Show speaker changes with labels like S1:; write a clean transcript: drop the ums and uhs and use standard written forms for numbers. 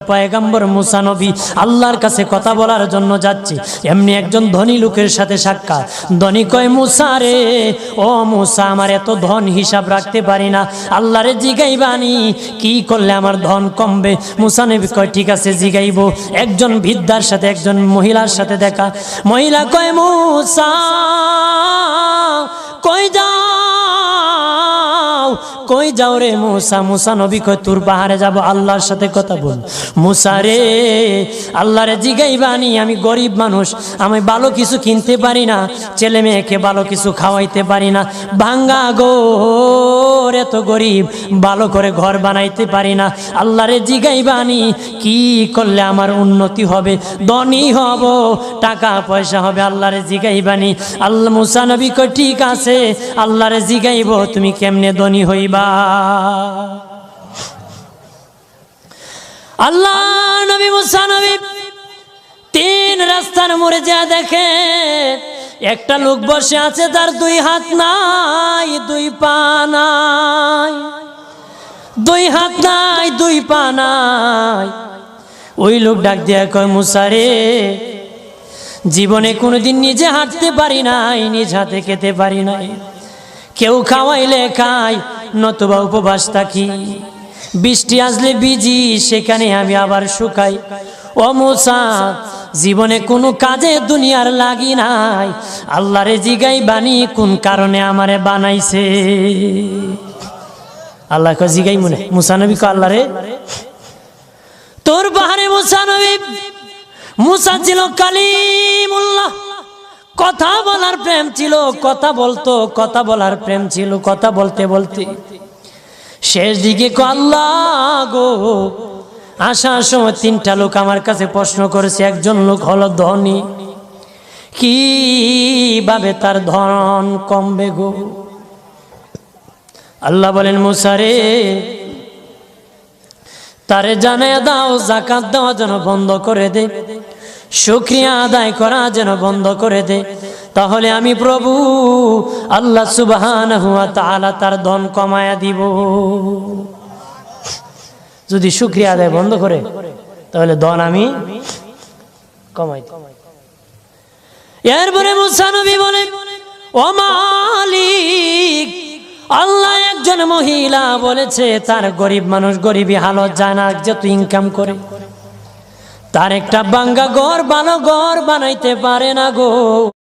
S1: পয়গম্বর মুসা নবী আল্লাহর কাছে কথা বলার জন্য যাচ্ছে, এমনি একজন ধনী লোকের সাথে সাক্ষাৎ। ধনী কয়, মুসা রে, ও মুসা, আমার এত ধন হিসাব রাখতে পারি না, আল্লাহরে জিগাইবানি কি করলে আমার ধন কমবে? মুসা নবী কয়, ঠিক আছে জিগাইব। একজন বৃদ্ধার সাথে একজন মহিলার সাথে দেখা। মহিলা কয়, মুসা কই যাও, কই যাও রে মুসা? মুসা নবী কয়, তোর পাহাড়ে যাব, আল্লাহর সাথে কথা বল। মুসা রে, আল্লাহরে জিগাইবানি, আমি গরিব মানুষ, আমি ভালো কিছু কিনতে পারি না, ছেলে মেয়েকে ভালো কিছু খাওয়াইতে পারি না, ভাঙ্গা ঘর, এত গরিব, ভালো করে ঘর বানাইতে পারি না, আল্লাহরে জিগাইবানি কি করলে আমার উন্নতি হবে, ধনী হব, টাকা পয়সা হবে, আল্লাহরে জিগাইবানি। আল্লাহ মুসা নবী কয়, ঠিক আছে, আল্লাহরে জিগাইব, তুমি কেমনে ধনী হইবা? আল্লাহ নবী মুসা নবী তিন রাস্তার মোড়ে যা দেখে একটা লোক বসে আছে, তার দুই হাত নাই, দুই পা নাই, দুই হাত নাই, দুই পা নাই। ওই লোক ডাক দিয়া কয়, মুসা রে, জীবনে কোনোদিন নিজে হাঁটতে পারি নাই, নিজ হাতে খেতে পারি নাই, কেউ খাওয়াইলে খাই, নতুবা উপবাস থাকি, বৃষ্টি আসলে ভিজি, সেখানে আমি আবার শুকাই। ও মুসা, জীবনে কোনো কাজে দুনিয়ার লাগি নাই, আল্লাহরে জিগাইবানি কোন কারণে আমারে বানাইছে? আল্লাহ কয়, জিগাই মনে। মুসা নবী কয়, আল্লাহরে তোর পাহাড়ে মুসা নবী, মুসা ছিল কালিমুল্লাহ, কথা বলার প্রেম ছিল, কথা বলতো, কথা বলার প্রেম ছিল। কথা বলতে বলতে শেষ দিকে আল্লাহ গো, আসার সময় তিনটা লোক আমার কাছে প্রশ্ন করেছে। একজন লোক হলো ধনী, কিভাবে তার ধন কমবে গো? আল্লাহ বলেন, মুসা রে, তারে জানায়া দাও যাকাত দেওয়া যেন বন্ধ করে দে, শুকরিয়া আদায় করা যেন বন্ধ করে দে, তাহলে আমি প্রভু আল্লাহ সুবহানাহু ওয়া তাআলা তার ধন কমায়া দিব। যদি শুকরিয়া আদায় বন্ধ করে, তাহলে ধন আমি কমাই দেব। এরপরে মুসা নবী বলে, ও মালিক, আল্লাহ একজন মহিলা বলেছে তার গরিব মানুষ, গরিবী হালত যায় না, যত ইনকাম করে তার একটা ভাঙ্গা ঘর, ভালো ঘর বানাইতে পারে না গো।